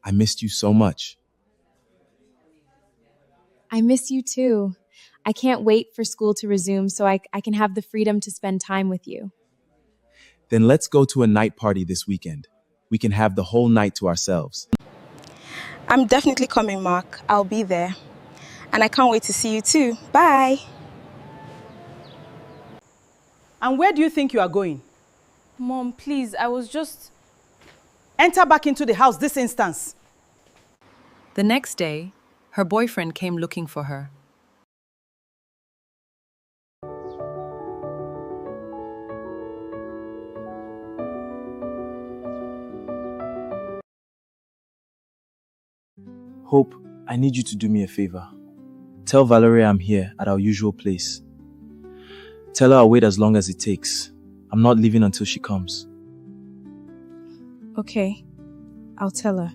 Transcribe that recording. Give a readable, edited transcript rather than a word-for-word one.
I missed you so much. I miss you too. I can't wait for school to resume so I can have the freedom to spend time with you. Then let's go to a night party this weekend. We can have the whole night to ourselves. I'm definitely coming, Mark. I'll be there. And I can't wait to see you too. Bye. And where do you think you are going? Mom, please, I was just... Enter back into the house this instant. The next day, her boyfriend came looking for her. Hope, I need you to do me a favor. Tell Valeria I'm here at our usual place. Tell her I'll wait as long as it takes. I'm not leaving until she comes. Okay, I'll tell her.